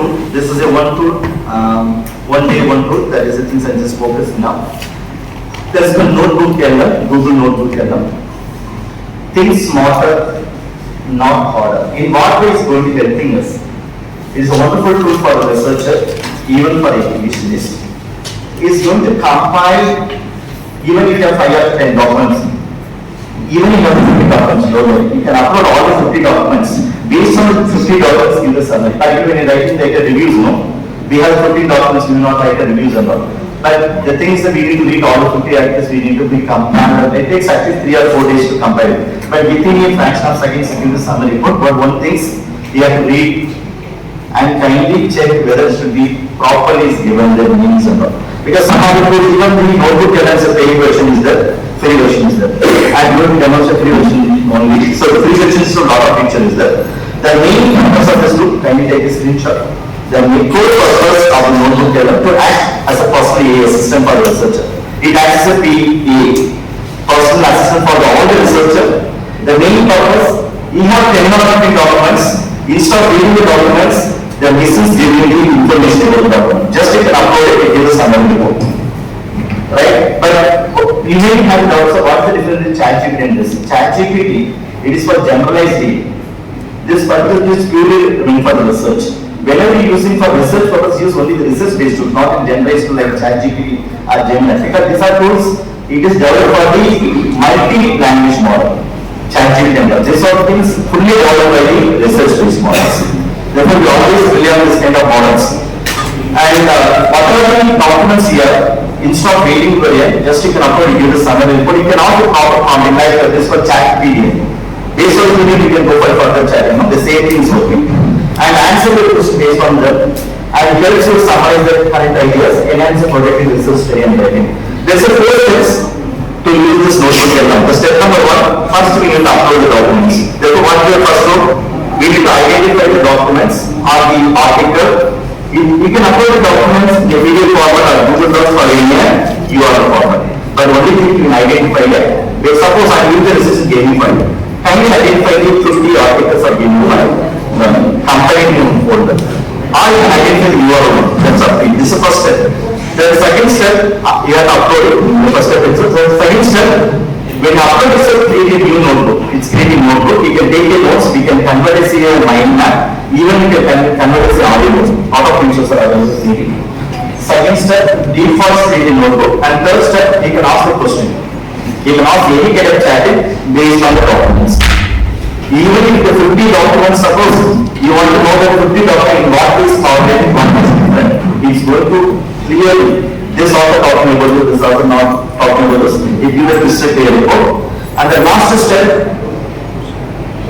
tool. This is a one tool, one day one tool. That is the things I just focused now. There's the NotebookLM, Google NotebookLM. Think smarter, not harder. In what way is going to be helping us? It is a wonderful tool for a researcher, even for a educationist. It's going to compile, even if you have 5 or 10 documents, even if you have 50 documents, you can upload all the 50 documents. Based on the 50 documents in the summary. Like when you're writing like a reviews, no? We have 50 documents, we will not write a reviews and all. But the things that we need to read all the 50 articles, we need to be compiled. It takes actually 3 or 4 days to compile it. But within a fraction of seconds, you can do the summary report. But one thing you have to read and kindly check whether it should be properly given the meanings and all. Because some of the even the NotebookLM is a paid version is there, free version is there. I'm going to demonstrate free version only. So the free version is a lot of picture is there. The main purpose of this tool, kindly take a screenshot. The main core purpose of the NotebookLM to act as a personal AI assistant for the researcher. It acts as a PA, personal assistant for all the researcher. The main purpose, you have 10 or 15 documents. Instead of reading the documents, the machine is giving you information about the document. Just you can upload it, it gives a summary report. Right? But you may have doubts of what's the difference in ChatGPT and this. ChatGPT, it is for generalized data. This particular is purely meant for the research. Whenever you are using for research purpose, use only the research based tools, not in generalized tools like ChatGPT or Gemini. Because these are tools, it is developed for the multi-language model. ChatGPT and all. These are things fully developed by the research-based models. Therefore, we always rely on this kind of models. And whatever the documents here, instead of waiting for it, just you can upload, give the summary report. You can also proper comment like this for chat PDF. Based on the you can go for further chat. The same thing is working. And answer the question based on them. And helps you summarize the current ideas, enhance the productive research study and writing. There's a 4 steps to use this NotebookLM. The step number 1, first we need to upload the documents. Therefore, what is your first step? We need to identify the documents or the article. You can upload the documents in a PDF format or Google Docs or any URL format. But only thing you can identify that. Suppose I use the research gaming file. Kindly identify the 50 articles or gaming file. Combine in folder. Or you can identify the URL. That's up. This is the first step. The second step, you have to upload it. The first step is the second step. When you upload yourself, create a new notebook. It's creating notebook. You can take the notes. We can convert it to a mind map. Even you can convert it to audio notes. A lot of features are available creating. Second step, default create a notebook. And third step, you can ask a question. You can ask any kind of chatting based on the documents. Even if the 50 documents, suppose you want to know that 50 documents, what is organic, what is different. It's going to clearly, this author talking about this, this author not talking about this. It gives a crystal clear report. And the last step,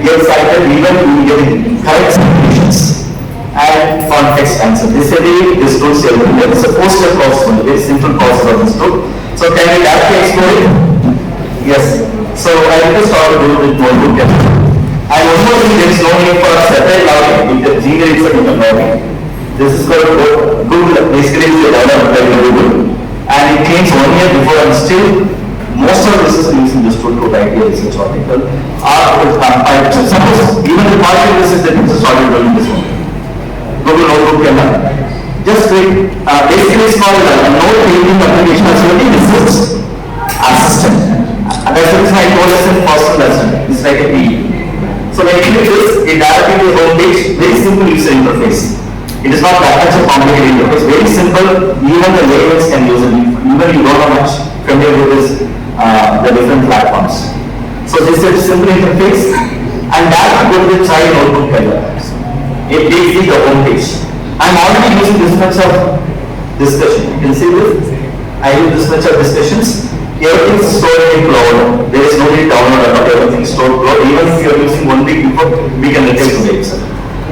get cited even you get correct citations and context answer. This tool is everything. It's a 4-step process, very simple process of this tool. So can we directly explore it? Yes. So I will start to do with NotebookLM. And one more thing, there is no need for a separate login. If the Gmail is a different login. This is called Google, basically it's a development by Google. And it came 1 year before, and still most of this is using this tool to write a research article or to compile. Suppose even the partial research that is started doing this one. Google NotebookLM. Just basically it's called a note-taking application as well as research assistant. And that's the reason I told us in personal lesson. It's like a PE. So when you do this, it directly to the home page, very simple user interface. It is not that much a complicated interface, very simple, even the layouts can use it, even you don't know much familiar with this, the different platforms. So this is a simple interface, and that will be the child NotebookLM. It gives you the home page. I'm already using this much of discussion. You can see this. I use this much of discussions. Everything is stored in cloud. There is no need to download or everything is stored cloud. Even if you are using 1 week before, we can retain today itself.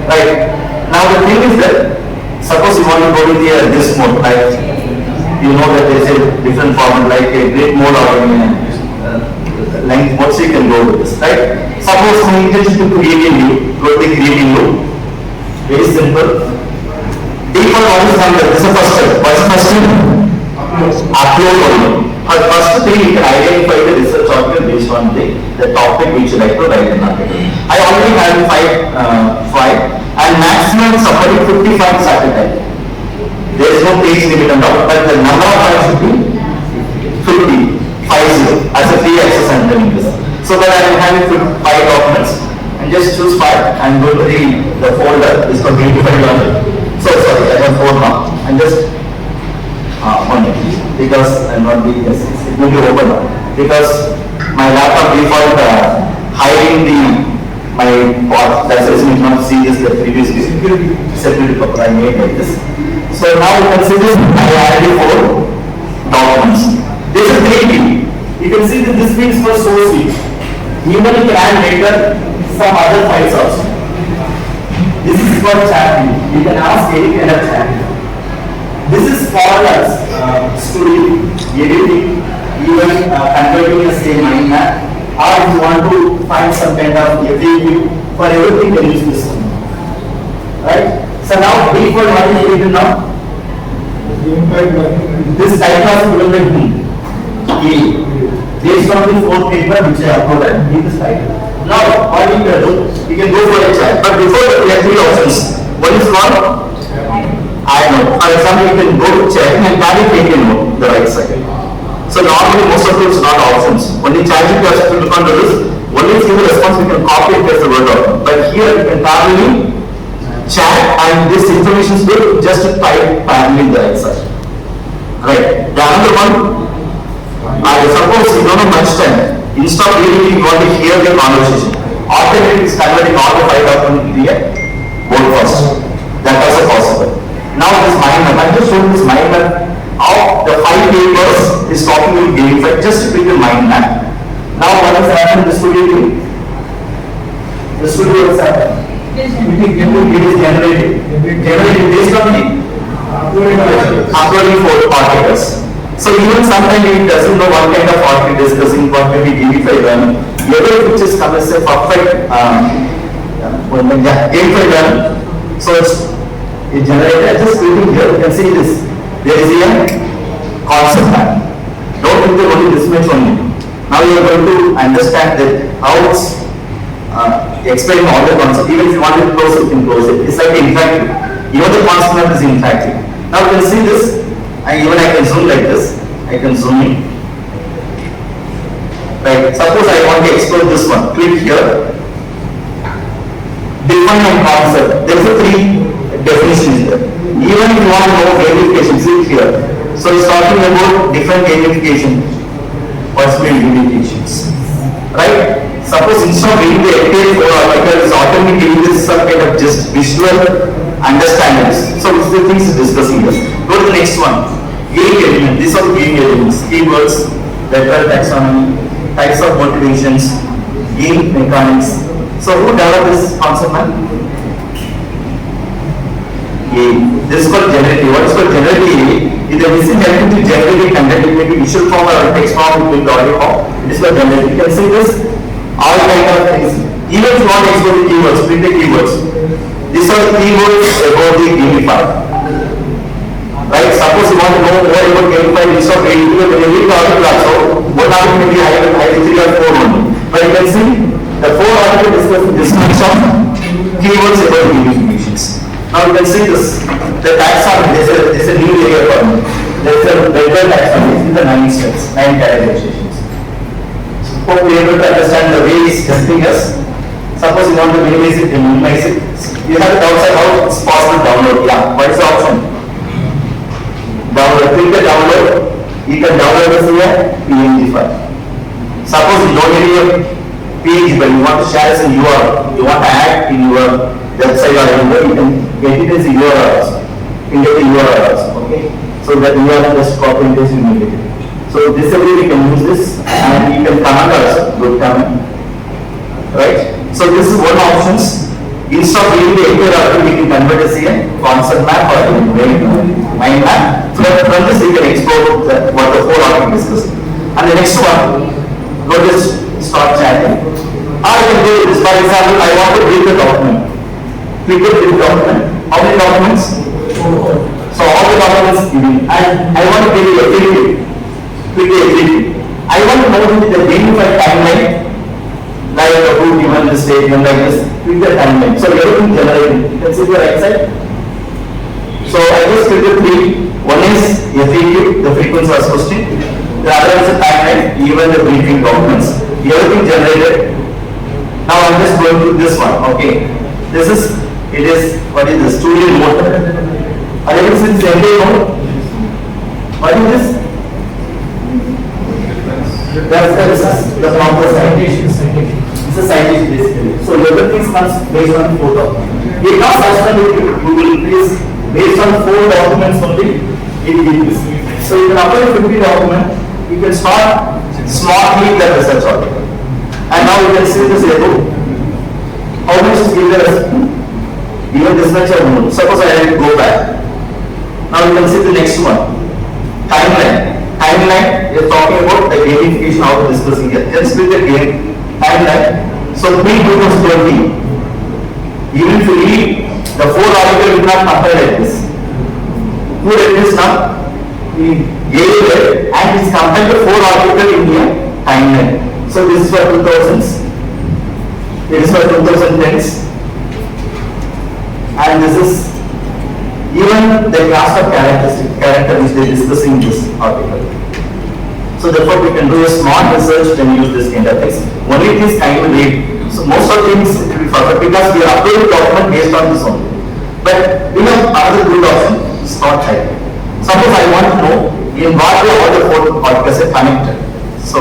Right. Now the thing is that, suppose you want to go to this mode, like you know that there is a different format like a grid mode or length mode, so you can go with this, right? Suppose my intention to create a new, totally creating new. Very simple. Default what is done, this is the first step. What is the first step? Upload only. First thing, you can identify the research article based on the topic which you like to write an article. I already have 5. And maximum supporting 50 files at a time. There is no page limit and all, but the number of files should be 50, 50 as a free access I'm telling this. So that I am having 5 documents and just choose 5 and go to the folder is called beautiful learning. So sorry, I have 4 now and just one because I'm not being yes, it will be open now because my laptop default hiding my part, that's the reason you cannot see this the previous security I made like this. So now you can see this, I added 4 documents. This is 3D. You can see that this means for source sheet. Even you can add later some other files also. This is for chat. You can ask any kind of chat. This is for studio, editing, even converting the same mind map, or if you want to find some kind of FAQ for everything, you can use this one. Right? So now, default what is edited now? This type of element based on the 4 paper which I uploaded in this title. Now, what you can do, you can go for a chat. But before that, we have 3 options. One is what? I know. For example, you can go to chat and carry take a note, the right side. So normally most of those not options. When you chat, you have to look onto this. Only if you give a response, you can copy and paste the word document. But here you can parallelly chat and this information is good, just type parallelly in the right side. Right. The another one, suppose you don't have much time. Instead of reading, you want to hear the conversation. Automatically it's converting all the 5 documents into a word first. That is also possible. Now this mind map, I just showed this mind map of the 5 papers is talking with gamify, just to pick the mind map. Now what has happened in the studio? The studio has happened. It is generated based on the uploading 4 articles. So even sometimes it doesn't know what kind of art we're discussing, what may be gamify learning. Every which is comes as a perfect gamify learning. So it generated. Just reading here, you can see this. There is a concept map. Don't think that only this much only. Now you are going to understand that how it's explaining all the concepts. Even if you want to close it, you can close it. It's like interactive. Even the concept map is interactive. Now you can see this. Even I can zoom like this. I can zoom in. Right. Suppose I want to explore this one. Click here. Define a concept. There are 3 definitions here. Even if you want to know gamification, click here. So it's talking about different gamification. Possible gamifications. Right. Suppose instead of reading the entire 4 article, it's automatically giving this some kind of just visual understandings. So it's the things discussing here. Go to the next one. Game element. These are the game elements. Keywords, vector taxonomy, types of motivations, game mechanics. So who developed this concept map? This is called generative. What is called generative? If the missing element is generative content, it may be visual form or text form, it will be audio form. It is called generative. You can see this, all kind of things. Even if you want to explore the keywords, print the keywords. These are the keywords about the gamify. Right? Suppose you want to know more about gamify, instead of reading when you read the article also, one article may be either 3 or 4 only. But you can see the 4 articles discussing this much of keywords about gamifications. Now you can see this, the taxonomy, there is a new area for me. There is a vector taxonomy in the 9 steps, 9 categorizations. So hope we are able to understand the way it's helping us. Suppose you want to minimize it and minimize it. You have it outside how it's possible to download. Yeah, what is the option? Download, click the download. You can download this here, PNG file. Suppose you don't need a PNG file, you want to share as a URL, you want to add in your website or anywhere, you can get it as a URL also. You can get the URL also, okay? So that URL just copy and paste you make it. So this way we can use this and you can comment also, good comment. Right? So this is one options. Instead of reading the entire article, we can convert as a concept map or a mind map. From this we can explore what the whole article discussed. And the next one, go to start chatting. Or I can do this. For example, I want to read the document. Click the read document. How many documents? So all the documents given. And I want to give you a FAQ. Click the FAQ. I want to know the gamified timeline like who given this statement like this, with the timeline. So everything generated. You can see the right side. So I just click the three. One is FAQ, the frequency of question. The other is the timeline, even the briefing documents. Everything generated. Now I'm just going to this one. Okay. This is, it is, what is this? Studio mode. Are you able to see this MD mode? What is this? That's the proper citation. It's a citation basically. So everything comes based on 4 documents. It not such that Google is based on 4 documents only. It gives. So you can upload 50 documents. You can start smartly the research article. And now you can see this able. How much is given as even this much or more. Suppose I have to go back. Now you can see the next one. Timeline. Timeline is talking about the gamification how to discussing here. Just with the game timeline. So pre-2020. Even if you read the 4 articles, you cannot compare like this. Who read this now? And it's compared to 4 articles in here timeline. So this is for 2000s. This is for 2010s. And this is even the class of character which they discuss in this article. So therefore we can do a smart research and use this interface. Only this kind of read. So most of things it will be perfect because we are uploading document based on this only. But we have another good option, smart typing. Suppose I want to know in what way all the 4 articles are connected. So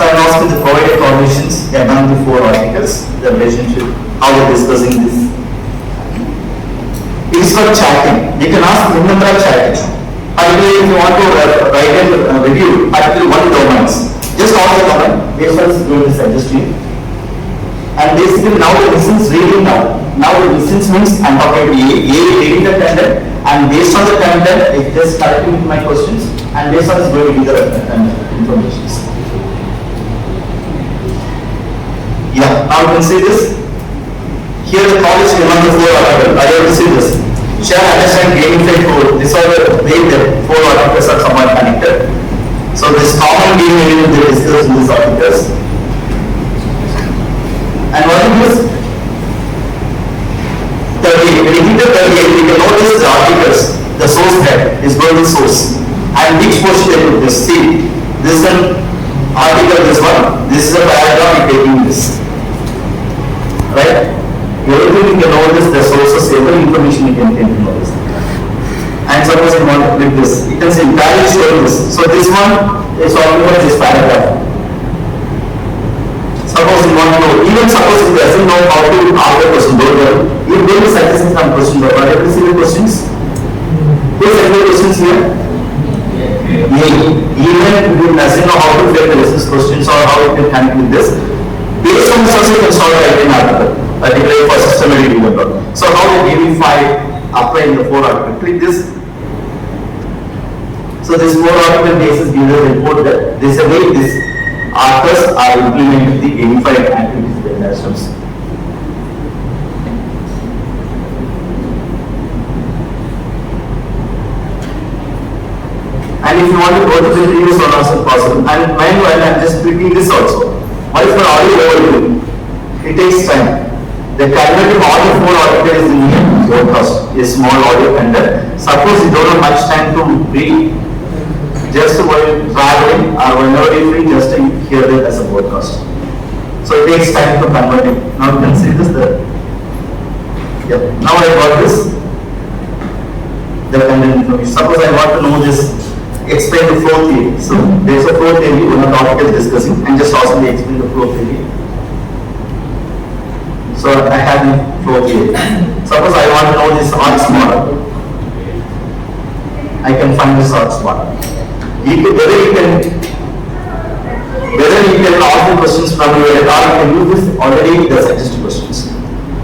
I'm asking the provided permissions among the 4 articles, the relationship, how we're discussing this. It is for chatting. You can ask the number of chatting. Particularly if you want to write a review, particularly 1 domains, just ask the domain, based on this going to suggest you. And basically now the listens reading now. Now the listens means I'm talking to A reading the content, and based on the content, it just correcting my questions, and based on this going to give the information. Yeah, now you can see this. Here the college among the 4 articles. Are you able to see this? Share, understand, gamify code. These are the way the 4 articles are somewhat connected. So this common game element they discuss in these articles. And what is this? 38. When you hit the 38, you can notice the articles. The source head is going to source. And which portion they put this? See, this is an article, this one. This is a paragraph, you're taking this. Right? Everything you can notice, the sources, every information you can notice. And suppose you want to click this, you can see entirely showing this. So this one is talking about this paragraph. Suppose you want to know, even suppose it doesn't know how to ask the question, don't worry. You're going to suggest some questions. Are you able to see the questions? Who's any questions here? Even if you doesn't know how to take the questions or how you can handle with this, based on the source you can start writing an article, particularly for systematic development. So how to gamify applying the 4 article? Click this. So this 4 article basis gives a report that this is a way these authors are implementing the gamified activities in their systems. And if you want to go to the previous one also possible. And meanwhile I'm just clicking this also. What is the audio overview? It takes time. The converting all the 4 articles in here broadcast a small audio content. Suppose you don't have much time to read, just while traveling or whenever you free, just hear it as a broadcast. So it takes time to convert it. Now you can see this there. Yeah. Now I got this. The content information. Suppose I want to know this. Explain the flow theory. So there is a flow theory one of the articles discussing, and just also explain the flow theory. So I have the flow theory. Suppose I want to know this arts model. I can find this arts model. Whether you can ask the questions from your or you can use this already the suggested questions.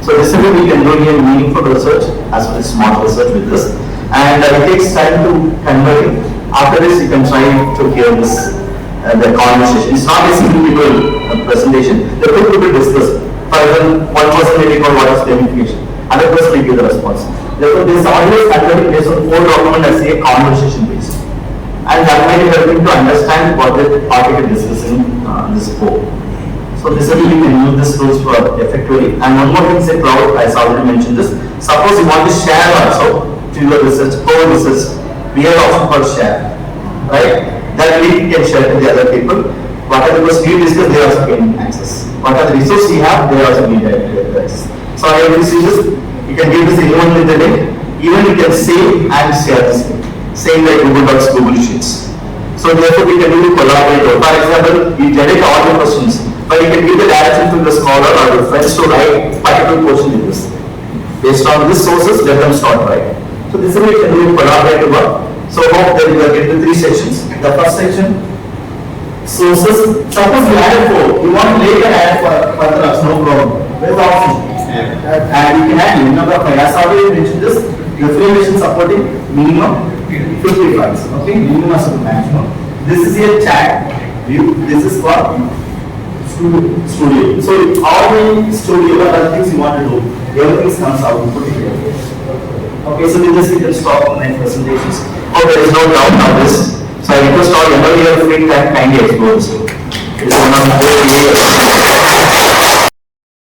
So this is what we can do here meaningful research as well as smart research with this. And it takes time to convert it. After this, you can try to hear this, the conversation. It's not a single people presentation. The two people discuss. For example, one person may be called what is gamification, other person may give the response. Therefore, this is always converting based on core document as a conversation based. And that might be helping to understand what the article is discussing this code. So this is we can use this tools for effectively. And one more thing, say cloud, I already mentioned this. Suppose you want to share also to your research, core research, we have option for share, right? That link can share to the other people. Whatever was we discussed, they also gain access. Whatever the resource you have, they also gain access. So I will see this. You can give this anyone with the link. Even you can save and share this link. Same like Google Docs, Google Sheets. So therefore we can do collaborate. For example, you generate all the questions, but you can give the direction to the scholar or your friends to write particular question in this. Based on these sources, let them start writing. So this is how you can do collaborative work. So hope that you are getting the 3 sections. The first section, sources. Suppose you added 4, you want to later add further ups, no problem. Where's the option? And you can add number of files. As already mentioned this, the information supporting minimum 50 files. Okay, minimum as the maximum. This is a chat view. This is for studio. So all the studio or other things you want to do, everything comes out. You put it here. Okay, so with this we can stop online presentations. Oh, there is no doubt on this. So I request all every year free time kindly explore this. It is one of the